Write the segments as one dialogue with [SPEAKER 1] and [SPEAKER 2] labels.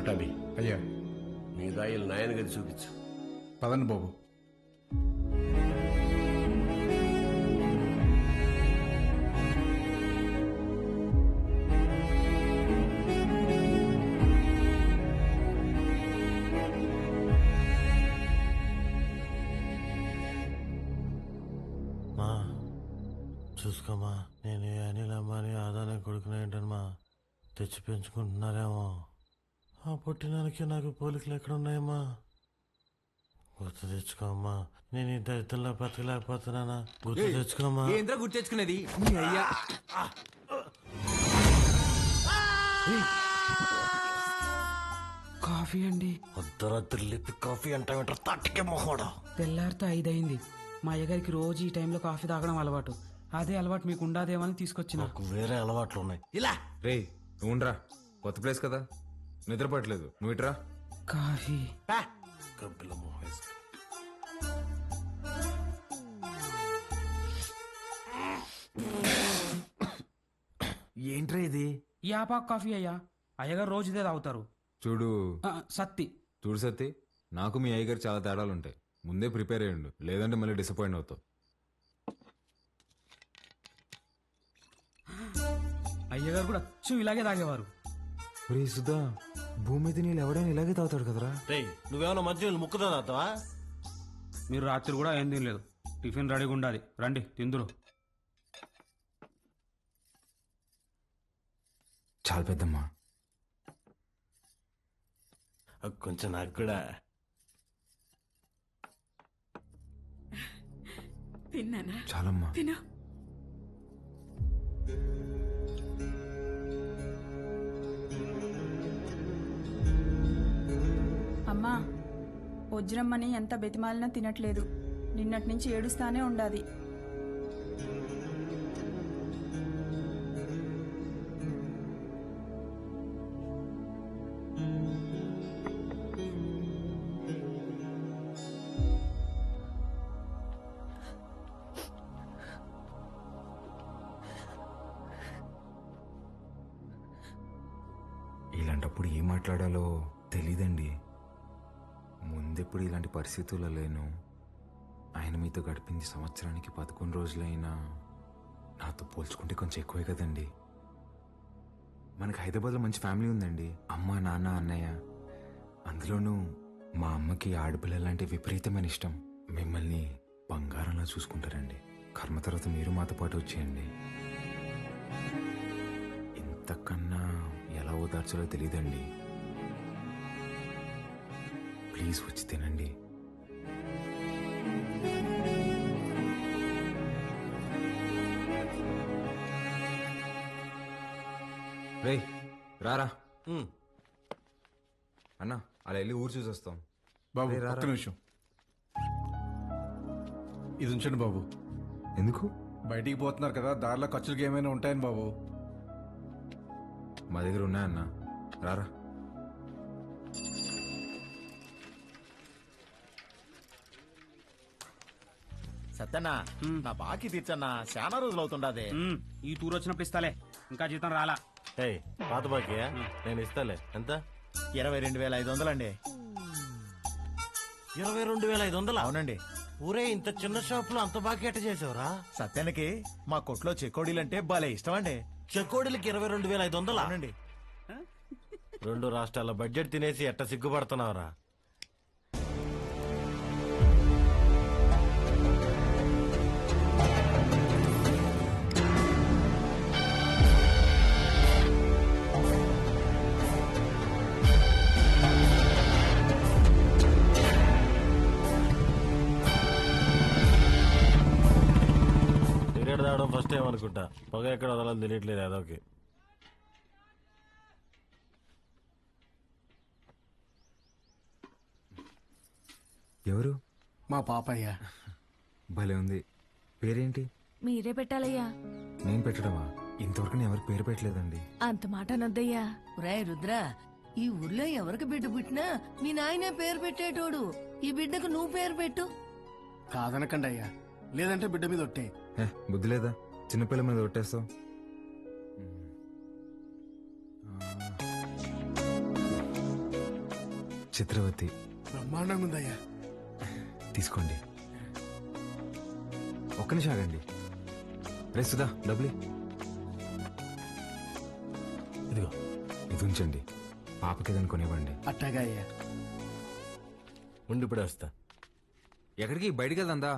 [SPEAKER 1] పటాభి
[SPEAKER 2] అయ్యా
[SPEAKER 1] మీ దాయిలు నాయన గది చూపించు.
[SPEAKER 2] పదండి బాబు.
[SPEAKER 3] మా చూసుకోమా, నేను అనిల్ అమ్మని ఆదానే కొడుకునేంటమ్మా తెచ్చి పెంచుకుంటున్నారేమో. ఆ పుట్టినానికి నాకు పోలికలు ఎక్కడున్నాయమ్మా? గుర్తు తెచ్చుకోమ్మా. నేను ఈ దరిద్రంలో బతకలేకపోతున్నానా? గుర్తు తెచ్చుకోమ్మా.
[SPEAKER 4] ఏంద్రా గుర్తు తెచ్చుకునేది నీ అయ్యా.
[SPEAKER 5] కాఫీ అండి.
[SPEAKER 3] అర్ధరాత్రి లేపి కాఫీ అంటావేంటారు తట్టికే మొహోడా.
[SPEAKER 5] తెల్లారితో 5 అయింది. మా అయ్యగారికి రోజు ఈ టైంలో కాఫీ తాగడం అలవాటు. అదే అలవాటు మీకు ఉండాదేమని తీసుకొచ్చిన.
[SPEAKER 3] నాకు వేరే అలవాట్లు ఉన్నాయి.
[SPEAKER 4] ఇలా
[SPEAKER 6] రే నువ్వురా, కొత్త ప్లేస్ కదా, నిద్రపడలేదు. నువ్వు ఇట్రా.
[SPEAKER 5] కాఫీ
[SPEAKER 3] గబ్బిల మొహం వేసుకుని.
[SPEAKER 4] ఏంట్రా ఇది?
[SPEAKER 5] యాపాక్ కాఫీ అయ్యా. అయ్యగారు రోజు ఇదే తాగుతారు.
[SPEAKER 6] చూడు
[SPEAKER 5] సత్తి.
[SPEAKER 6] చూడు సత్తి, నాకు మీ అయ్యగారు చాలా తేడాలు ఉంటాయి. ముందే ప్రిపేర్ అయ్యండు, లేదంటే మళ్ళీ డిసప్పాయింట్ అవుతావు.
[SPEAKER 5] అయ్యగారు కూడా అచ్చం ఇలాగే తాగేవారు.
[SPEAKER 6] రే సుధా, భూమి మీద నీళ్ళు ఎవడైనా ఇలాగే తాగుతాడు కదరా.
[SPEAKER 3] రే నువ్వేమన్నా మంచి ముక్కుతా తాగుతావా?
[SPEAKER 5] మీరు రాత్రి కూడా ఏం తినలేదు. టిఫిన్ రెడీగా ఉండాలి, రండి తిందురు.
[SPEAKER 6] చాలా పెద్దమ్మా.
[SPEAKER 3] కొంచెం నాకు కూడా.
[SPEAKER 7] తిన్నానా?
[SPEAKER 6] చాలమ్మా.
[SPEAKER 7] తిను.
[SPEAKER 8] అమ్మా, వజ్రమ్మని ఎంత బెతిమాలినా తినట్లేదు. నిన్నటి నుంచి ఏడుస్తానే ఉండాది.
[SPEAKER 6] ఇలాంటప్పుడు ఏం మాట్లాడాలో తెలీదండి. ముందెప్పుడు ఇలాంటి పరిస్థితుల్లో లేను. ఆయన మీతో గడిపింది సంవత్సరానికి 11 రోజులైనా నాతో పోల్చుకుంటే కొంచెం ఎక్కువే కదండి. మనకు హైదరాబాద్లో మంచి ఫ్యామిలీ ఉందండి. అమ్మ, నాన్న, అన్నయ్య. అందులోనూ మా అమ్మకి ఆడపిల్లలంటే విపరీతమైన ఇష్టం. మిమ్మల్ని బంగారంలా చూసుకుంటారండి. కర్మ తర్వాత మీరు మాతో పాటు వచ్చేయండి. ఇంతకన్నా ఎలా ఓదార్చాలో తెలియదండి. ప్లీజ్ వచ్చి తినండి. రే రారా అన్న, అలా వెళ్ళి ఊరు చూసి వస్తాం.
[SPEAKER 2] బాబు
[SPEAKER 6] రే, రారా.
[SPEAKER 2] ఒక్క నిమిషం ఇది ఉంచండి బాబు.
[SPEAKER 6] ఎందుకు?
[SPEAKER 2] బయటికి పోతున్నారు కదా, దారిలో ఖర్చులకి ఏమైనా ఉంటాయని బాబు.
[SPEAKER 6] మా దగ్గర ఉన్నాయన్న, రారా.
[SPEAKER 4] సత్యన్నా, నా బాకీ తీర్చన్నా. చాలా రోజులు అవుతుండదే.
[SPEAKER 5] ఈ టూర్ వచ్చినప్పుడు ఇస్తాలే, ఇంకా జీతం రాలా.
[SPEAKER 3] ఏయ్ పాత బాకీయా? నేను ఇస్తాలే. ఎంత?
[SPEAKER 4] 22,500 అండి.
[SPEAKER 3] 22,500?
[SPEAKER 4] అవునండి.
[SPEAKER 3] ఊరే ఇంత చిన్న షాప్ లో అంత బాకీ ఎట్ట చేసావురా?
[SPEAKER 4] సత్యానికి మా కొట్లో చెకోడీలంటే భలే ఇష్టం అండి.
[SPEAKER 3] చెకోడీలకి 22,500?
[SPEAKER 4] అవునండి.
[SPEAKER 3] 2 రాష్ట్రాల బడ్జెట్ తినేసి ఎట్ట సిగ్గుపడుతున్నావురా? సిగరెట్ తాగడం ఫస్ట్ టైం అనుకుంటా. పొగ ఎక్కడ వదలని తెలియట్లేదు అదొకే.
[SPEAKER 6] ఎవరు?
[SPEAKER 9] మా పాపయ్య.
[SPEAKER 6] భలే ఉంది. పేరేంటి?
[SPEAKER 7] మీరే పెట్టాలయ్యా.
[SPEAKER 6] నేను పెట్టడమా? ఇంతవరకు నేను ఎవరికి పేరు పెట్టలేదండి.
[SPEAKER 7] అంత మాట అనొద్దయ్యా.
[SPEAKER 10] రాయ్ రుద్ర, ఈ ఊర్లో ఎవరికి బిడ్డ పుట్టినా మీ నాయనే పేరు పెట్టేటోడు. ఈ బిడ్డకు నువ్వు పేరు పెట్టు.
[SPEAKER 9] కాదనకండి అయ్యా, లేదంటే బిడ్డ మీద ఒట్టే.
[SPEAKER 6] బుద్ధి లేదా? చిన్నపిల్ల మీద కొట్టేస్తావు. చిత్రవతి.
[SPEAKER 9] బ్రహ్మాండంగా ఉందయ్యా.
[SPEAKER 6] తీసుకోండి. ఒక్క నిమిషం ఆగండి. రే సుధా, డబ్బులు
[SPEAKER 3] ఇదిగో.
[SPEAKER 6] ఇది ఉంచండి. పాపకి ఏదైనా కొనివ్వండి.
[SPEAKER 9] అట్టాగా అయ్యా.
[SPEAKER 3] ఉండి ఇప్పుడే వస్తా.
[SPEAKER 6] ఎక్కడికి? బయటికి వెళ్దా?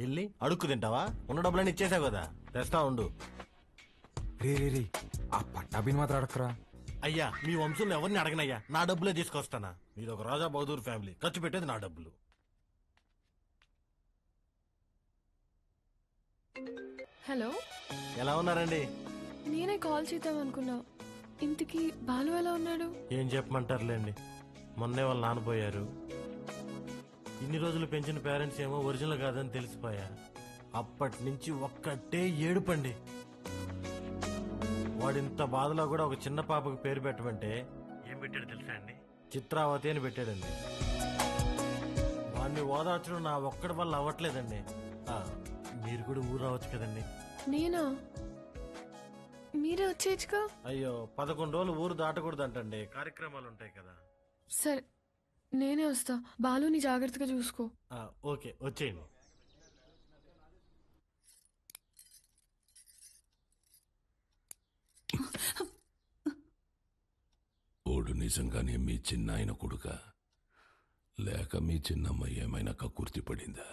[SPEAKER 3] వెళ్ళి అడుక్కు తింటావా? ఉన్న డబ్బులన్నీ ఇచ్చేసావు కదా, తెస్తా ఉండు.
[SPEAKER 6] రే రే రే, ఆ పట్టాభిని మాత్రం అడగరా.
[SPEAKER 3] అయ్యా, మీ వంశంలో ఎవరిని అడగనయ్యా, నా డబ్బులే తీసుకొస్తానా. మీది ఒక రాజా బహదూర్ ఫ్యామిలీ, ఖర్చు పెట్టేది నా డబ్బులు.
[SPEAKER 7] హలో,
[SPEAKER 3] ఎలా ఉన్నారండి?
[SPEAKER 7] నేనే కాల్ చేద్దాం అనుకున్నా. ఇంటికి బాలు ఎలా ఉన్నాడు?
[SPEAKER 3] ఏం చెప్పమంటారులేండి, మొన్నే వాళ్ళు నాన్నపోయారు. ఇన్ని రోజులు పెంచిన పేరెంట్స్ ఏమో ఒరిజినల్ కాదని తెలిసిపోయా. అప్పటి నుంచి ఒక్కటే ఏడుపండి. వాడింత బాధలో కూడా ఒక చిన్న పాపకు పేరు పెట్టమంటే ఏం పెట్టాడు తెలుసా అండి? చిత్రావతి అని పెట్టాడండి. వాడిని ఓదార్చడం నా ఒక్కడి వల్ల అవ్వట్లేదండి. మీరు కూడా ఊరు రావచ్చు కదండి.
[SPEAKER 7] నేనా? మీరే వచ్చేయచ్చుగా.
[SPEAKER 3] అయ్యో, 11 రోజులు ఊరు దాటకూడదంటండి, కార్యక్రమాలు ఉంటాయి కదా.
[SPEAKER 7] సరే, నేనే వస్తా. బాలుని జాగ్రత్తగా చూసుకో.
[SPEAKER 3] ఓకే, వచ్చేయండి.
[SPEAKER 1] ఓడు నిజంగానే మీ చిన్నాయన కొడుక, లేక మీ చిన్నమ్మ ఏమైనా కక్కుర్తి పడిందా?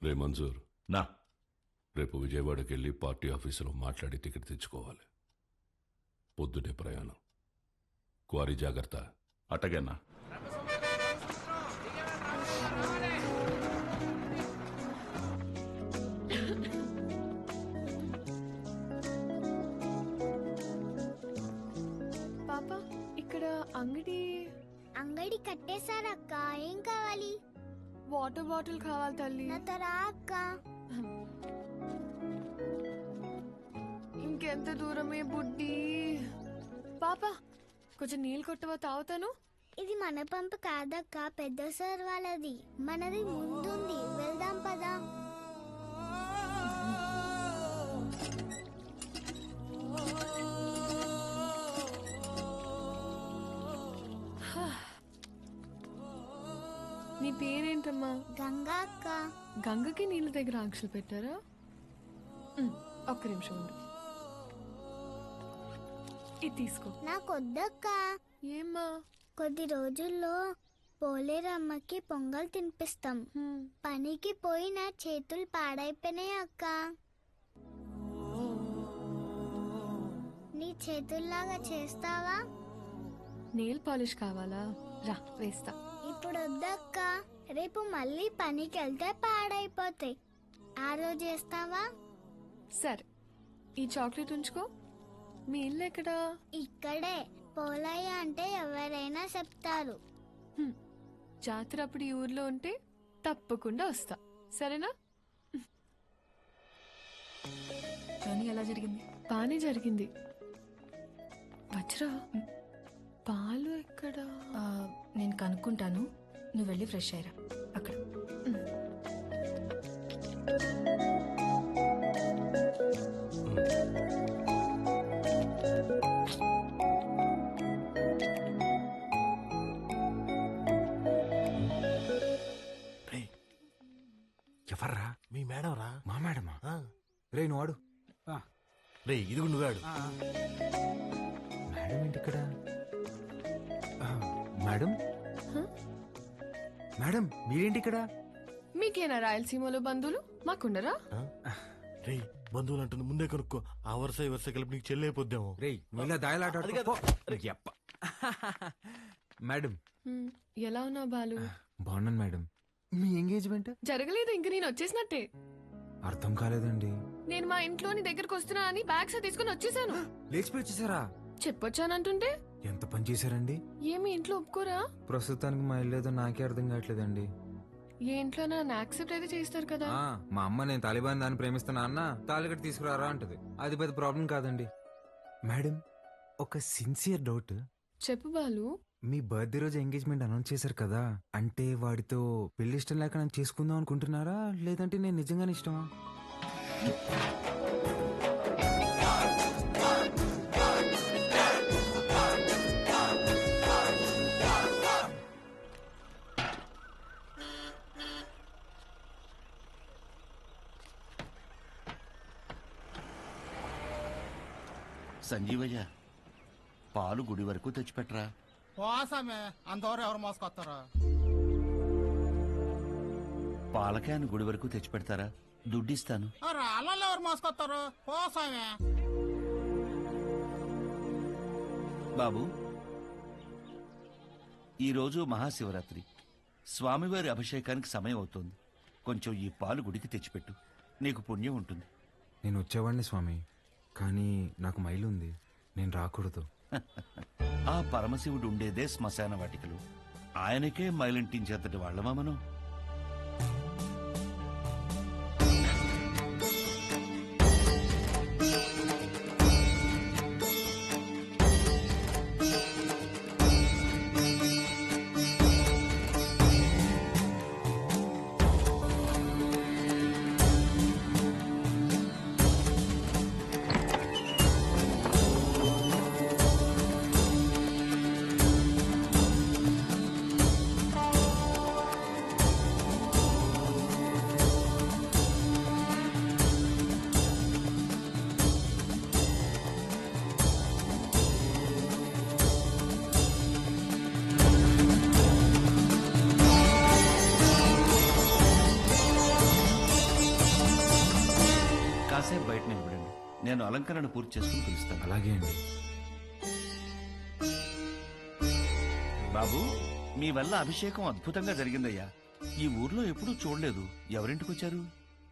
[SPEAKER 1] రే మంజూర్,
[SPEAKER 11] నా
[SPEAKER 1] రేపు విజయవాడకి వెళ్ళి పార్టీ ఆఫీసులో మాట్లాడి టికెట్ తెచ్చుకోవాలి. పొద్దుటే ప్రయాణం. క్వారీ జాగ్రత్త.
[SPEAKER 11] అట్టగన్నా.
[SPEAKER 7] పాప, ఇక్కడ అంగడి
[SPEAKER 12] కట్టేశారక్క. ఏం కావాలి?
[SPEAKER 7] వాటర్ బాటిల్ కావాలి తల్లి.
[SPEAKER 12] నాతో రా అక్క.
[SPEAKER 7] ఇంకెంత దూరమే బుడ్డి. పాప, కొంచెం నీళ్ళు కొట్టవా, తాగుతాను.
[SPEAKER 12] ఇది మన పంపు కాదక్క, పెద్ద సార్ వాళ్ళది. మనది ముందుంది, వెళ్దాం పదా.
[SPEAKER 7] నీ పేరేంటమ్మా?
[SPEAKER 12] గంగా అక్క.
[SPEAKER 7] గంగకి నీళ్ళ దగ్గర ఆంక్షలు పెట్టారా? ఒక్క నిమిషం ఉండు. ఇది తీసుకో.
[SPEAKER 12] నాకొద్దక్క.
[SPEAKER 7] ఏమ్మా?
[SPEAKER 12] కొద్ది రోజుల్లో పోలేరమ్మకి పొంగల్ తినిపిస్తాం. పనికి పోయి నా చేతులు పాడైపోయినాయి అక్క. నీ చేతుల్లాగా చేస్తావా?
[SPEAKER 7] నెయిల్ పాలిష్ కావాలా? రా, వేస్తా.
[SPEAKER 12] ఇప్పుడు వద్దక్క, రేపు మళ్ళీ పనికి వెళ్తే పాడైపోతాయి. ఆ రోజు చేస్తావా?
[SPEAKER 7] సరే, ఈ చాక్లెట్ ఉంచుకో. మీ ఇల్లు ఎక్కడా?
[SPEAKER 12] ఇక్కడే. పోలయ్య అంటే ఎవరైనా చెప్తారు.
[SPEAKER 7] జాతర అప్పుడు ఈ ఊర్లో ఉంటే తప్పకుండా వస్తా, సరేనా?
[SPEAKER 8] జర్నీ ఎలా జరిగింది?
[SPEAKER 7] బానే జరిగింది. వజ్రా, పాలు ఎక్కడా?
[SPEAKER 8] నేను కనుక్కుంటాను, నువ్వు వెళ్ళి ఫ్రెష్ అయ్యరా అక్కడ.
[SPEAKER 6] ఎవర్రా?
[SPEAKER 3] మీ మేడం రా.
[SPEAKER 6] మా మేడమా? రే నువ్వు ఆడు.
[SPEAKER 3] రే, ఇది కూడా నువ్వాడు.
[SPEAKER 6] మేడం ఏంటి ఇక్కడ? మేడం, మేడం మీరేంటి ఇక్కడ?
[SPEAKER 7] మీకేనా రాయలసీమలో బంధువులు? మాకుండరా?
[SPEAKER 3] రే, బంధువులు అంటుంది, ముందే కనుక్కో. ఆ వరుస ఈ వరుస కలిపి నీకు చెల్లైపోద్దాము.
[SPEAKER 6] రే నువ్వు ఇలా దాయలాట. మేడం,
[SPEAKER 7] ఎలా ఉన్నావు బాలు?
[SPEAKER 6] బాగున్నాను మేడం. మీ ఎంగేజ్మెంట్
[SPEAKER 7] జరగలేదు, ఇంక నేను వచ్చేసినట్టే.
[SPEAKER 6] అర్థం కాలేదండి.
[SPEAKER 7] నేను మా ఇంట్లోని దగ్గరకు వస్తున్నా అని బ్యాగ్స్ తీసుకుని వచ్చేసాను.
[SPEAKER 6] లేచిపోయి వచ్చేసారా?
[SPEAKER 7] చెప్పొచ్చానంటుంటే
[SPEAKER 6] ఎంత పని చేశారండి?
[SPEAKER 7] ఏమి ఇంట్లో ఒప్పుకోరా?
[SPEAKER 6] ప్రస్తుతానికి మా ఇల్లు ఏదో నాకే అర్థం కావట్లేదండి.
[SPEAKER 7] ఏ ఇంట్లో నన్ను యాక్సెప్ట్ అయితే చేస్తారు కదా.
[SPEAKER 6] మా అమ్మ నేను తాలిబాన్ దాన్ని ప్రేమిస్తున్నా అన్న తాలిగట్టు తీసుకురారా అంటది. అది పెద్ద ప్రాబ్లం కాదండి. మేడం, ఒక సిన్సియర్ డౌట్.
[SPEAKER 7] చెప్పు బాలు.
[SPEAKER 6] మీ బర్త్డే రోజు ఎంగేజ్మెంట్ అనౌన్స్ చేశారు కదా, అంటే వాడితో పెళ్లి ఇష్టం లేక నన్ను చేసుకుందాం అనుకుంటున్నారా, లేదంటే నేను నిజంగానే ఇష్టమా?
[SPEAKER 11] సంజీవయ్య పాలు గుడి వరకు తెచ్చిపెట్టరా.
[SPEAKER 9] పోసామే అంతవరకు ఎవరు మోసుకొస్తారా?
[SPEAKER 11] పాల క్యాన్ గుడి వరకు తెచ్చిపెడతారా? దుడ్డిస్తాను.
[SPEAKER 9] రాళ్ళల్లో ఎవరు మోసుకొస్తారు? పోసామే.
[SPEAKER 11] బాబు, ఈరోజు మహాశివరాత్రి, స్వామివారి అభిషేకానికి సమయం అవుతోంది. కొంచెం ఈ పాలు గుడికి తెచ్చిపెట్టు, నీకు పుణ్యం ఉంటుంది.
[SPEAKER 6] నేను వచ్చేవాడిని స్వామి, కానీ నాకు మైలు ఉంది, నేను రాకూడదు.
[SPEAKER 11] ఆ పరమశివుడు ఉండేదే శ్మశాన వాటికలు. ఆయనకే మైలింటించేంతటి వాళ్ళమా మనం? కాసేపు బయట నిలబడండి, నేను అలంకరణ పూర్తి చేసుకుని పిలుస్తాను.
[SPEAKER 6] అలాగే అండి.
[SPEAKER 11] బాబు, మీ వల్ల అభిషేకం అద్భుతంగా జరిగిందయ్యా. ఈ ఊర్లో ఎప్పుడూ చూడలేదు. ఎవరింటికొచ్చారు?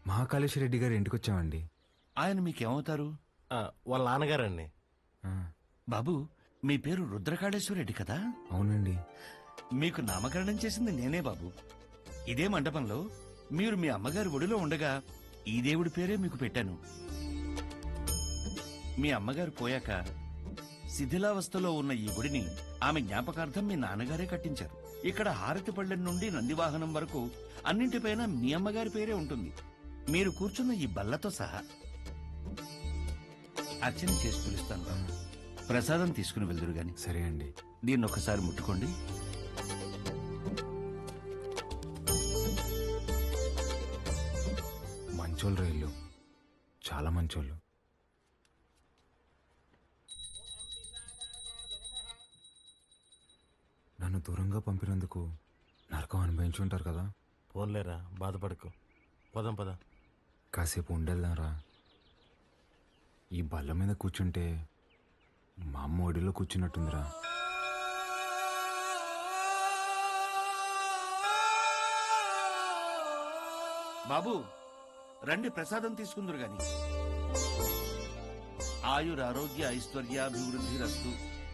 [SPEAKER 6] మహాకాళేశ్వర రెడ్డి గారి ఇంటికి వచ్చామండి.
[SPEAKER 11] ఆయన మీకేమవుతారు?
[SPEAKER 3] వాళ్ళ నాన్నగారండి.
[SPEAKER 11] బాబు, మీ పేరు రుద్రకాళేశ్వరరెడ్డి కదా?
[SPEAKER 6] అవునండి.
[SPEAKER 11] మీకు నామకరణం చేసింది నేనే బాబు. ఇదే మండపంలో మీరు మీ అమ్మగారి ఒడిలో ఉండగా ఈ దేవుడి పేరే మీకు పెట్టాను. మీ అమ్మగారు పోయాక శిథిలావస్థలో ఉన్న ఈ గుడిని ఆమె జ్ఞాపకార్థం మీ నాన్నగారే కట్టించారు. ఇక్కడ హారతి పళ్ళెం నుండి నందివాహనం వరకు అన్నింటిపైన మీ అమ్మగారి పేరే ఉంటుంది, మీరు కూర్చున్న ఈ బల్లతో సహా. అర్చన చేసి పిలుస్తాను. ప్రసాదం తీసుకుని వెళ్దురు గాని.
[SPEAKER 6] సరే అండి.
[SPEAKER 11] దీన్ని ఒకసారి ముట్టుకోండి.
[SPEAKER 6] మంచోళ్ళు రైళ్ళు, చాలా మంచోళ్ళు. నన్ను దూరంగా పంపినందుకు నరకం అనుభవించుంటారు కదా.
[SPEAKER 3] పోన్లేరా, బాధపడకు. పదం పద.
[SPEAKER 6] కాసేపు ఉండేద్దాంరా. ఈ బల్ల మీద కూర్చుంటే మా అమ్మ ఒడిలో కూర్చున్నట్టుందిరా.
[SPEAKER 11] బాబు, రండి, ప్రసాదం తీసుకుందరు గాని. ఆయురారోగ్య ఐశ్వర్యాభివృద్ధి రస్తు.